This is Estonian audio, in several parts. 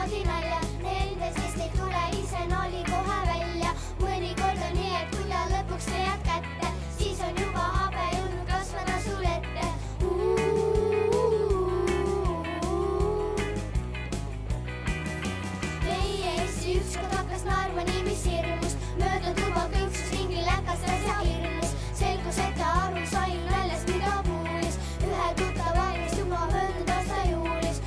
niimoodi nalja, nende sest ei tule ise nali kohe välja. Mõnikord on nii, et kui ta lõpuks leiad kätte, siis on juba habe jõudnud kasvada sul ette. Meie issi ükskord hakkas naerma niimis hirmus, möödunud juba kõiksus ringi läkas asja hirmus. Selgus, et ta aru sai naljast, mida kuulis ühe tuttava eest juba möödunud aasta juulis.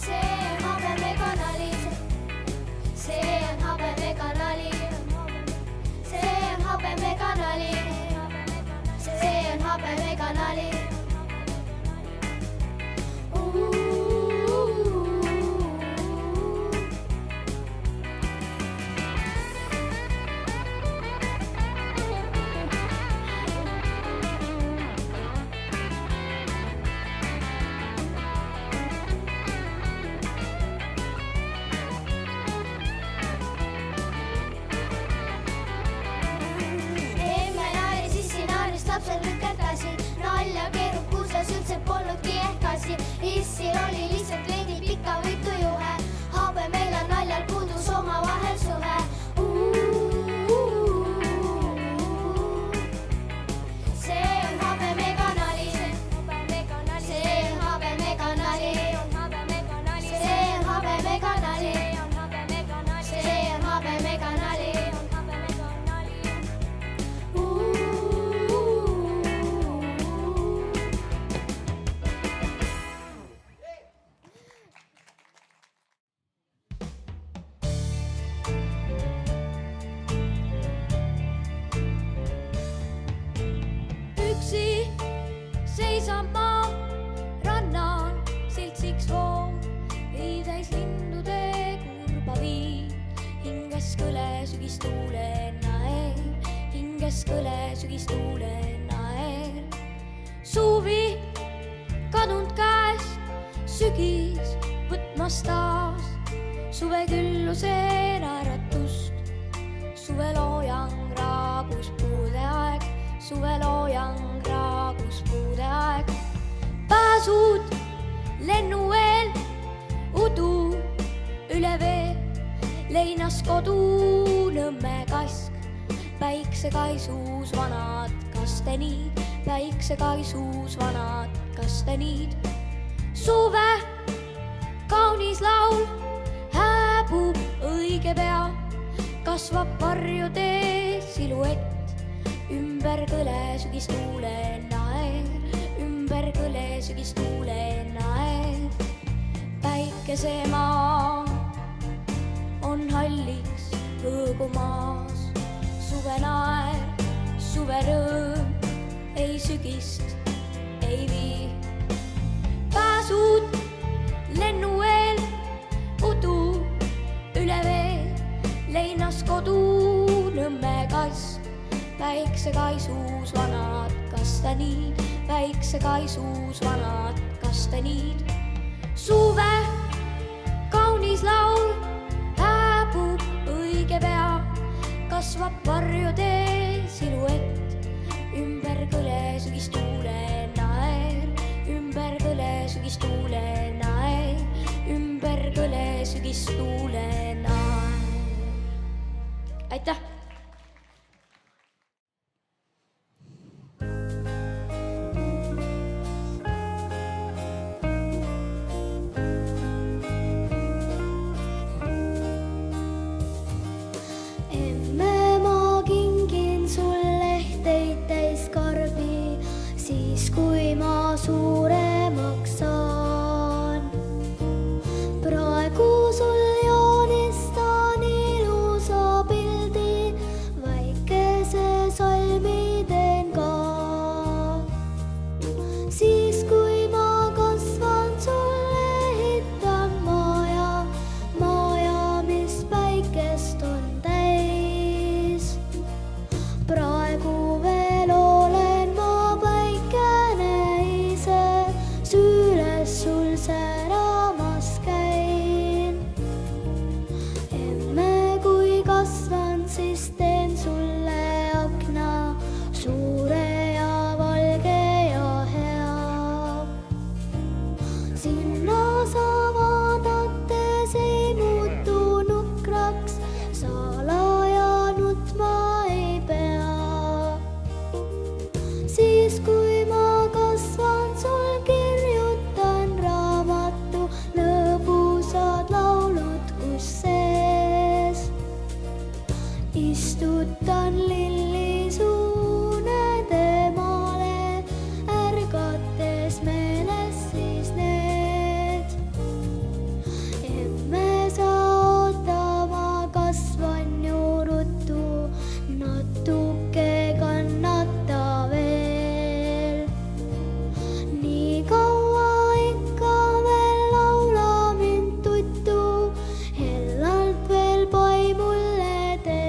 See on habemega nali, see on habemega nali, see on habemega nali, see on habemega nali. Lapsed lükatasid, nalja keerub kuuslas üldse polnudki ehk asi. Issil oli lihtsalt veidi pika võitu juhe, habemel on naljal puudus oma vahel suhe. See on habemega nali, see on habemega nali, see on habemega nali, see on habemega nali. Seisan maa rannal, siltsiks vool, viides lindude kurba viin. Hinges kõle sügistuule naer, hinges kõle sügistuule naer. Suvi kadunud käes, sügis võtmas taas suve külluse naeratust. Suveloojang raagus puude aeg, suveloojang raagus puude aeg. Pääsud lennueel, udu üle vee, leinas kodu Nõmme kask. Päiksekaisus vanad kasteniid, päiksekaisus vanad kasteniid. Suve kaunis laul hääbub õige pea, kasvab varjude siluett. Ümber kõle sügistuule naer, ümber kõle sügistuule naer. Päikesemaa on halliks hõõgumaas, suve naer, suve rõõm, ei sügist, ei vii. Pääsud lennueel, udu üle vee, leinas kodu Nõmme kask. Päiksekaisus vanad kasteniid, päiksekaisus vanad kasteniid. Suve kaunis laul hääbub õige pea, kasvab varjude siluett. Ümber kõle sügistuule naer, ümber kõle sügistuule naer, ümber kõle sügistuule naer. Aitäh! Kui ma suuremaks saan, praegu sul joonistan ilusa pildi istutan lillisuune temale, ärgates meeles siis need. Emme saa ootama, kasvan ju ruttu, natuke kannata veel. Nii kaua ikka veel laula mind tuttu, hellalt veel pai mulle tee.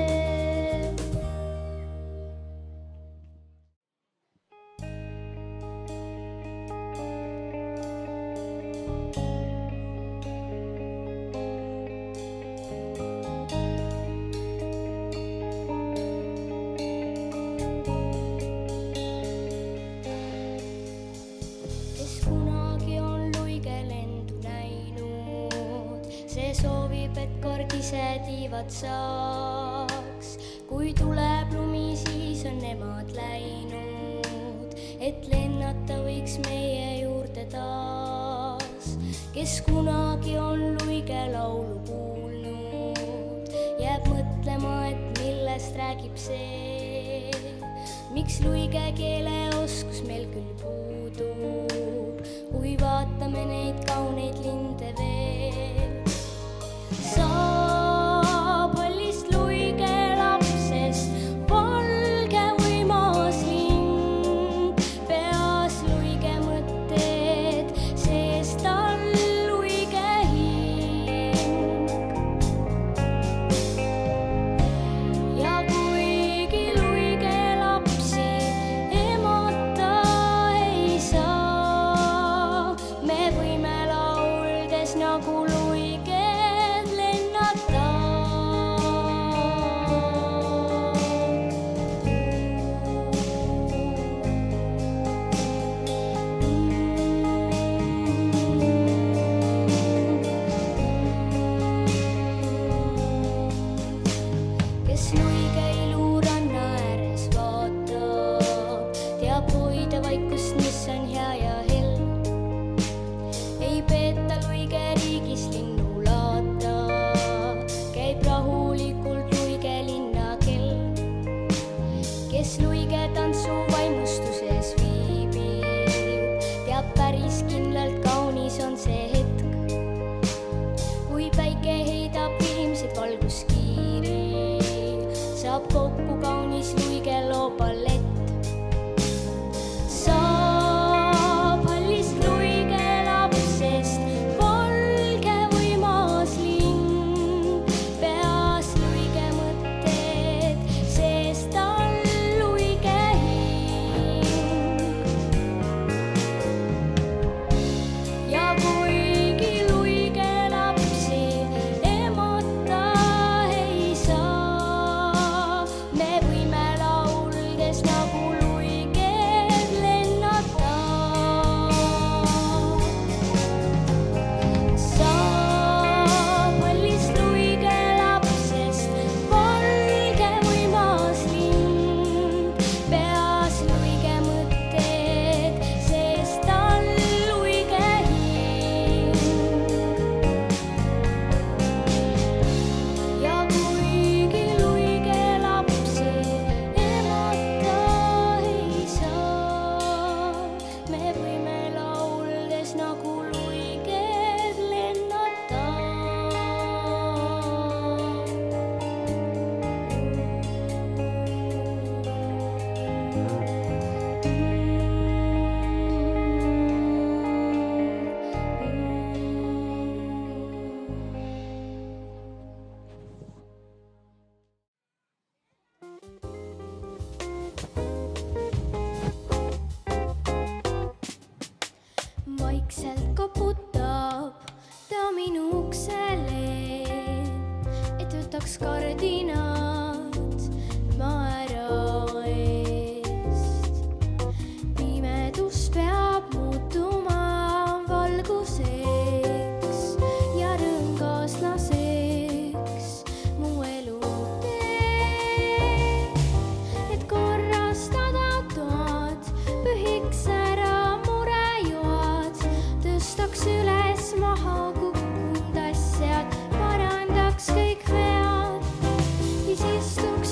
Kes kunagi on luigelendu näinud, see soovib, et kord ise tiivad saaks. Kui tuleb lumi, siis on nemad läinud, et lennata võiks meie juurde taas. Kes kunagi on luige laulu kuulnud, jääb mõtlema, et millest räägib see. Miks luige keeleoskus meil küll puudub, kui vaatame neid kauneid linde veel. Saab hallist luige lapsest valge võimas lind, peas luige mõtted, sees tal luige hing. Ja kuigi luige lapsi emata ei saa, me võime lauldes nagu luiged lennata. Kes luige ilu ranna ääres vaatab, teab hoida vaikust, mis on hea ja hell. Ei peeta luige riigis linnu laata, käib rahulikult luige linna kell. Kes luige tantsu vaimustuses viibib, teab päris kindlalt kaunis on see hetk, kui päike heidab viimseid valguskiiri, saab kokku kaunis luige loo ballett. Saab hallist luige lapsest valge võimas lind, peas luige mõtted, sees tal luige hing. Ja kuigi luige lapsi emata ei saa, me võime lauldes nagu luiged lennata. Saab hallist luige lapsest valge võimas lind, peas luige mõtted, sees tal luige hing. Ja kuigi luige lapsi emata ei saa, me võime lauldes nagu luiged lennata. Vaikselt koputab ta minu uksele, et võtaks kardinad maera eest. Pimedus peab muutuma valguseks ja rõngaslaseks mu elu tee, et korrastada toad, pühiks ära murejoad, tõstaks üles maha kukkunud asjad, parandaks kõik vead, siis istuks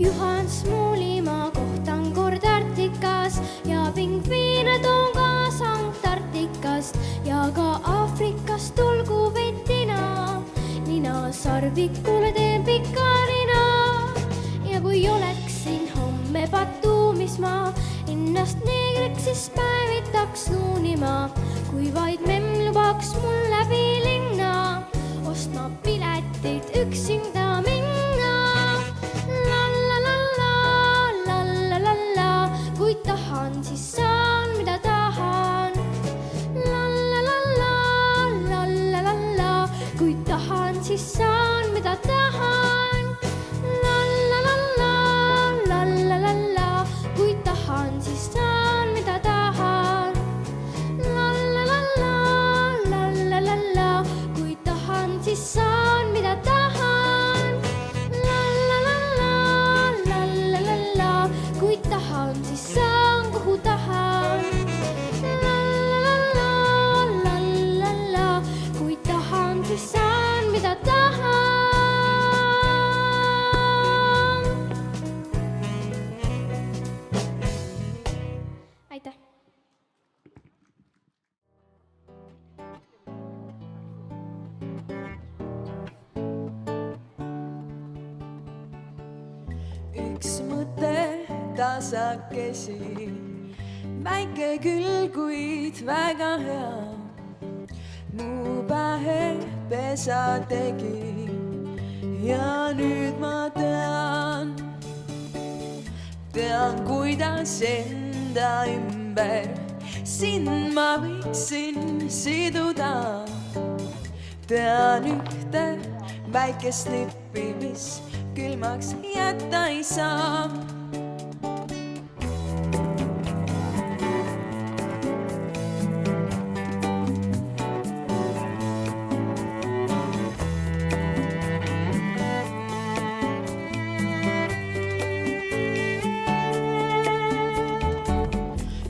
Juhan Smuulimaa kohtan kord Arktikas ja pingviine toon kaasa Antarktikast ja ka Aafrikast tulgu vetina. Nina sarvikule teen pika nina ja kui oleksin homme Batumismaa, ennast neegriks siis päevitaks nuunima. Kui vaid memm lubaks mul läbi linna ostma pileteid üksinda minna. Lallalalla, kui tahan, siis saan, mida tahan. Lallalalla, kui tahan, siis saan, mida tahan. Lallalalla, kui tahan, siis saan, mida tahan. Lallalalla, kui tahan, siis saan, mida tahan. Lallalalla, kui tahan, siis saan, kuhu tahan. Lallalalla, kui tahan, siis saan, mida tahan. Aitäh! Üks mõte tasakesi, väike küll, kuid väga hea. Mu pähe pesa tegi ja nüüd ma tean, kuidas enda ümber sind ma võiksin siduda. Tean ühte väikest nippi, mis külmaks jätta ei saa.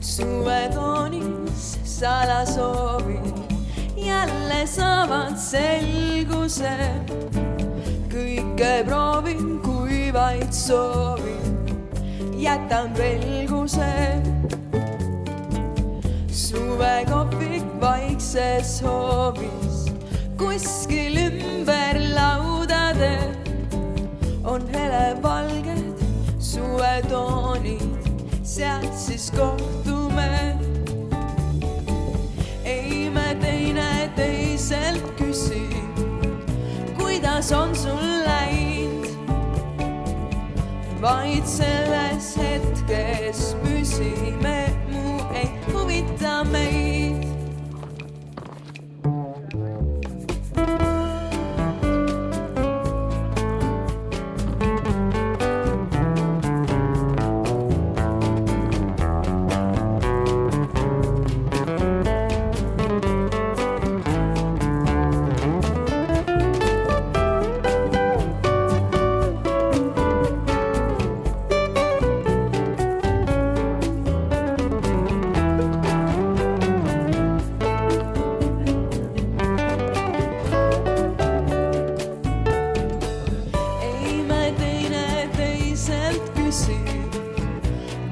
Suvetoonis salasoovid jälle saavad selguse. Kõike proovin, kui vaid soovin, jätan velguse. Suvekohvik vaikses hoovis, kuskil ümber laudade on helevalged suvetoonid, sealt siis kohtume. Ei me teine teiselt küsi, kuidas on sul läinud, vaid selles hetkes püsime, muu ei huvita meid.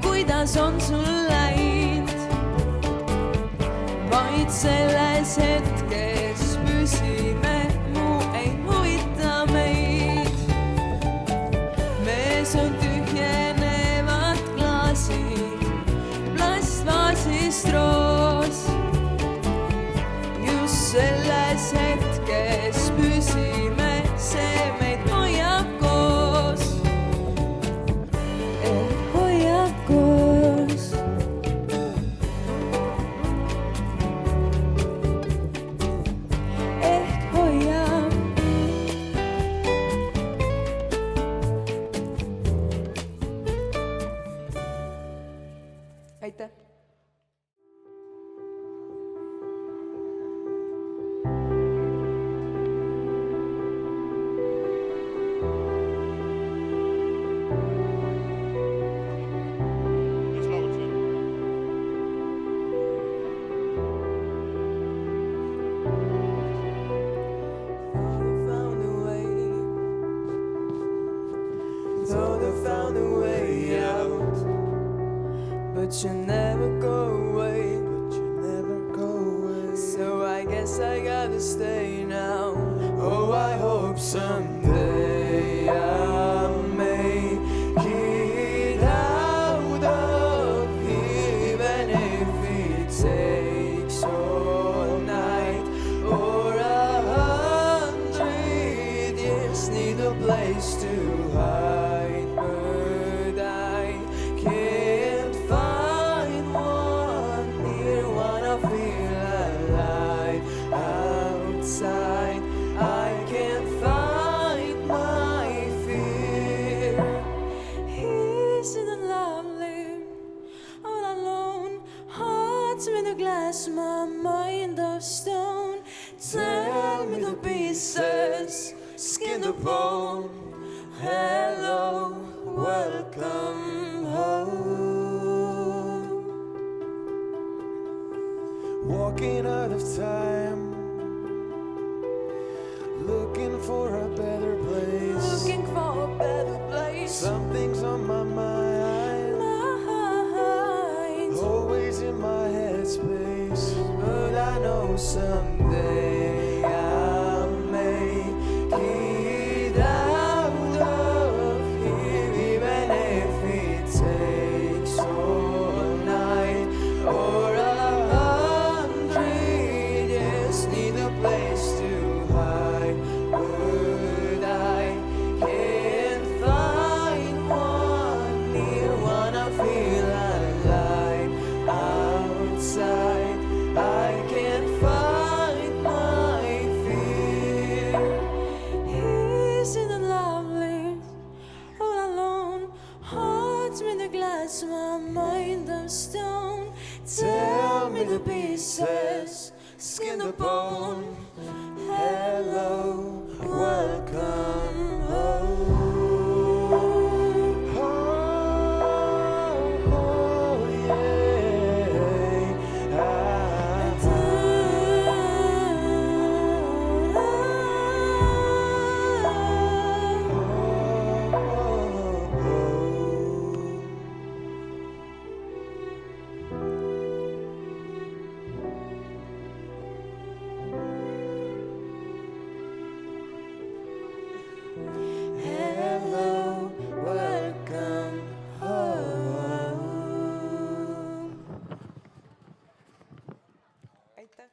Kuidas on sul läinud, vaid selles hetkes püsime, muu ei huvita meid. Mees on tühjenevad klaasid, plastvaasist roos. Just selles hetkes püsime, see meid hoiab koos. but you never go away. So I guess I gotta stay now. Oh, I hope someday I make it out of here, even if it takes all night or 100 years. Need a place to hide, but I can't find one near. Wanna feel alive outside. I can't fight my fear. Isn't it lovely? All alone, hearts made of glass, my mind of stone. Tell me the pieces, skin to bone. Hello, welcome home. Walking out of time, looking for a better place. Looking for a better place. Something's on my mind, always in my headspace. But I know someday I'll make it out of here, even if it takes all night or 100 years. Need a place to hide, but I can't find one near. Wanna feel alive outside. I can't find my fear. Isn't it lovely? All alone, hearts made of glass, my mind of stone. Tell me the pieces, skin to bone. Hello, welcome home. Oh, Hello, welcome home. Aitäh!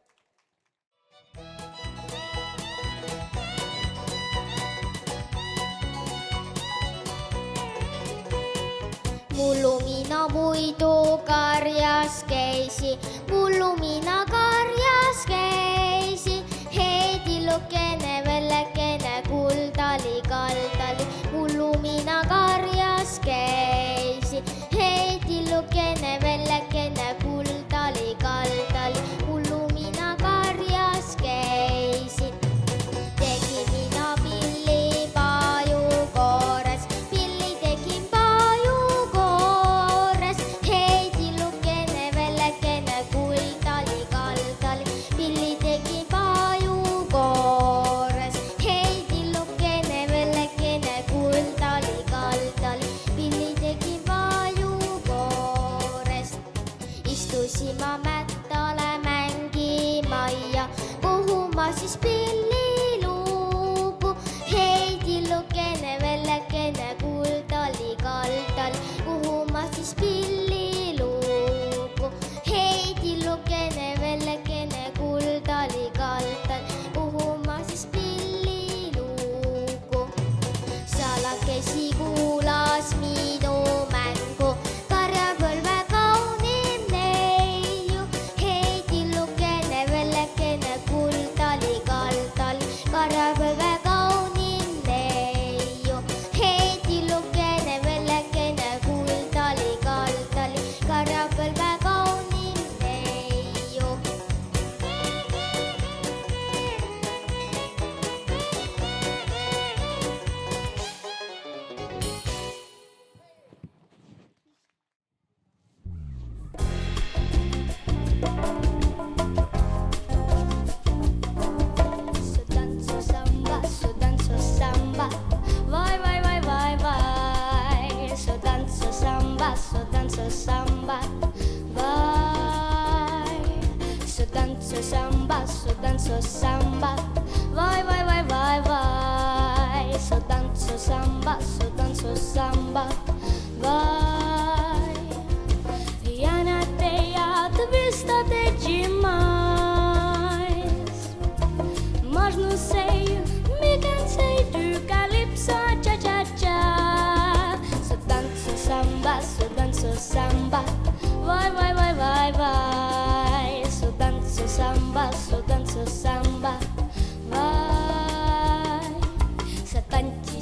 mullu mina muidu karjas käisin, mullu mina karjas käisin. Heedilukene, vellekene, kuldali, kaldali, mullu mina karjas käisin. Heedilukene, vellekene, kuldali, kaldali, mullu mina karjas käisin. Tegin mina pilli paju koores, pilli tegin paju koores. Heedilukene, vellekene, kuldali, kaldali, pilli tegin paju koores. Heedilukene, vellekene, kuldali, kaldali, pilli tegin paju koores. Istusin ma mättale mängima ja kuhu ma siis pilli luubu. Heidilukene, vellekene, kuldali, kaldali, kuhu ma siis pilli luubu. Heidilukene, vellekene, kuldali, kaldali, kuhu ma siis pilli luubu. Salakesi kuulas minu mängu, karjapõlve kaunim neiu. Heidilukene, vellekene, kuldali, kaldali, karjapõlve kaunim neiu. Heidilukene, vellekene, kuldali, kaldali, karjapõlve kaunim neiu. Sa tantsu sa samba, so danzo samba. Vai, vai, vai, vai, vai. So danzo samba, so danzo samba. Vai. Gärna dig att visste det demais. Mas não sei, me cansei do calypso, cha cha cha. So danzo samba, so danzo samba. Vai, vai, vai, vai, vai. So danzo samba, so danzo samba. Vai. Satanci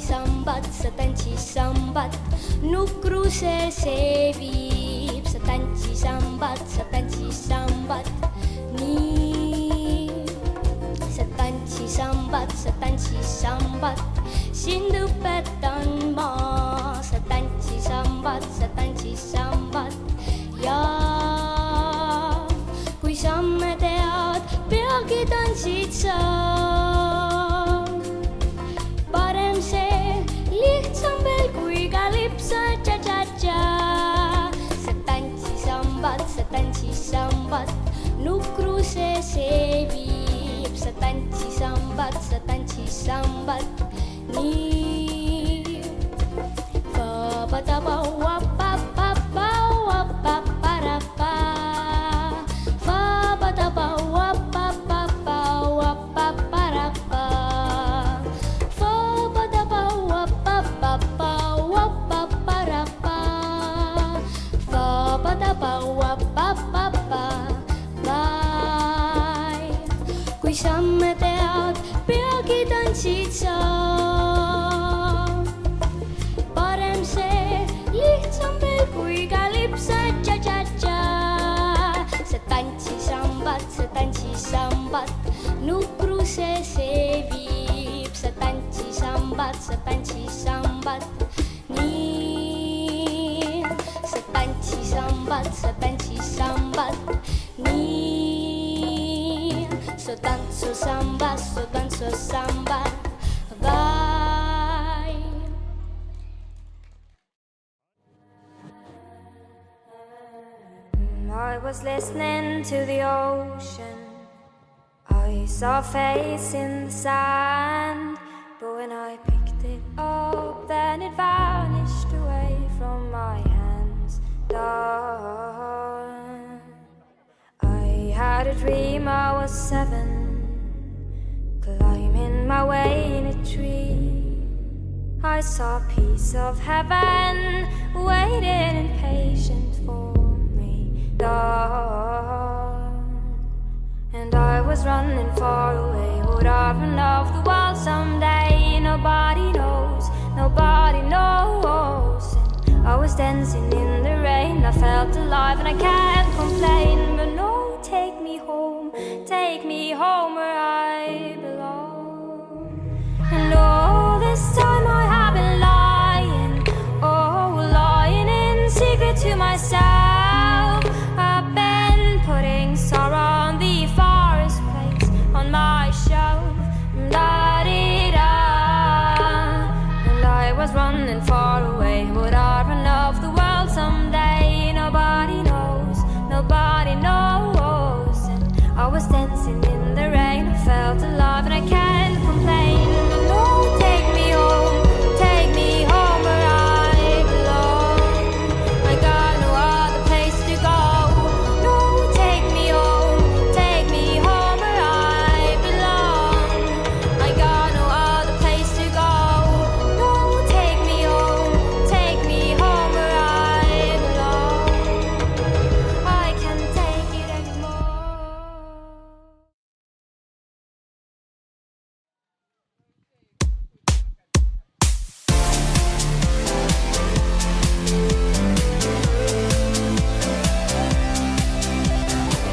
sambat. Nu cruce se vip. Satanci sambat. Ni. Satanci sambat. Sind õpetan ma. Satanci sambat. Ja kui samme tead, peagi tantsid sa. Parem see, lihtsam veel kui kalipso, cha-cha-cha. Sa tantsi sambat, nukruse see viib. Sa tantsi sambat, nii. Fa-ba-da-ba, wa-pa-pa-pa, wa-pa-pa-ra-pa. Fa-ba-da-ba, wa-pa-pa-pa, wa-pa-pa-ra-pa. Fa-ba-da-ba, wa-pa-pa-pa, wa-pa-pa-ra-pa. Fa-ba-da-ba, wa-pa-pa-pa. Vai, kui samme tead, peagi tantsid sa. Parem see, lihtsam veel kui kalipso, cha-cha-cha. Sa tantsi sambat, nukruse see viib. Sa tantsi sambat, nii. Sa tantsi sambat, nii. So danzo samba, vai. I was listening to the ocean. I saw a face in the sand, but when I picked it up, then it vanished away from my hands. Darn. I had a dream I was 7, climbing my way in a tree. I saw a piece of heaven waiting impatient for me. Dawn. And I was running far away. Would I run off the wall someday? Nobody knows, nobody knows. And I was dancing in the rain. I felt alive and I can't complain. But no, take me home where I belong. And all this time I have been lying, oh, lying in secret to myself. I've been putting sorrow on the forest place on my shelf. Da-dee-da. And I was running far away. Would I run off the world someday? Nobody knows, nobody knows. And I was dancing in the rain. I felt alive and I can't complain. But no, take me home where I belong. I got no other place to go. No, take me home where I belong. I got no other place to go. No, take me home where I belong. I can't take it anymore.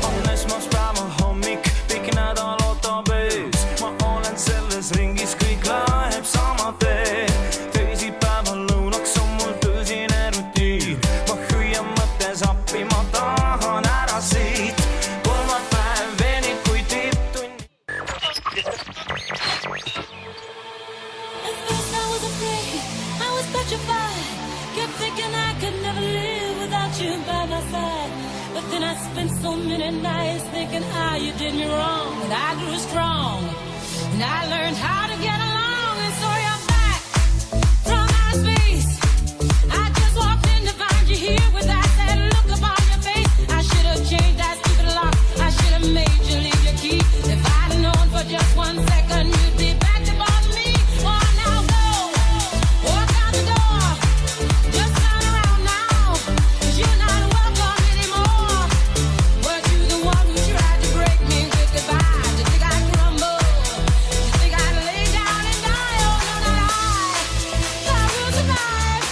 On esmaspäeva hommik, pikk nädal ootab ees. Ma olen selles ringis, kõik läheb sama tee. Teisipäeval lõunaks on mul tõsine rutiin. Ma hüüan mõttes appi, ma tahan ära siit. Kolmapäev venib kui tipptund. At first I was afraid, I was petrified. Kept thinking I could never live without you by my side. But Then I spent so many nights thinking how you did me wrong. And I grew strong, and I learned how to get along. And so you're back from outer space. I just walked in to find you here with that sad look upon your face. I should have changed that stupid lock. I should have made you leave your key. If I'd have known for just 1 second you'd be back to bother me. Oh, now go, walk out the door. Just turn around now, 'cause you're not welcome anymore. Weren't you the one who tried to break me with goodbye? Did you think I'd crumble? Did you think I'd lay down and die? Oh, no, not I will survive.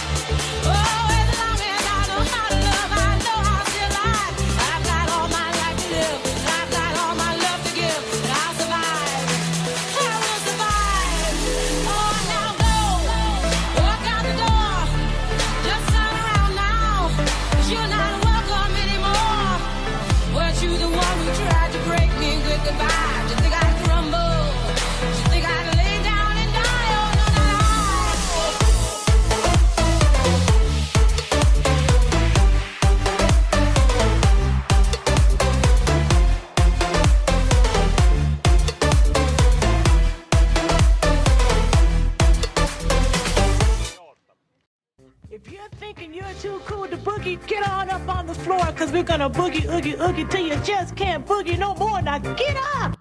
Oh, as long as I know how to love, I know I'll still live. I've got all my life to live, and I've got all my love to give, and I'll survive. I will survive. Oh, now go, walk out the door. Just turn around now, 'cause you're not welcome anymore. Weren't you the one who tried to break me with goodbye? Did you think I'd crumble? Did you think I'd lay down and die? Oh, no, not If you're thinking you're too cool to boogie, get on up on the floor, cause we're gonna boogie, oogie, oogie till you just can't boogie no more. Now get up!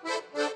Thank you.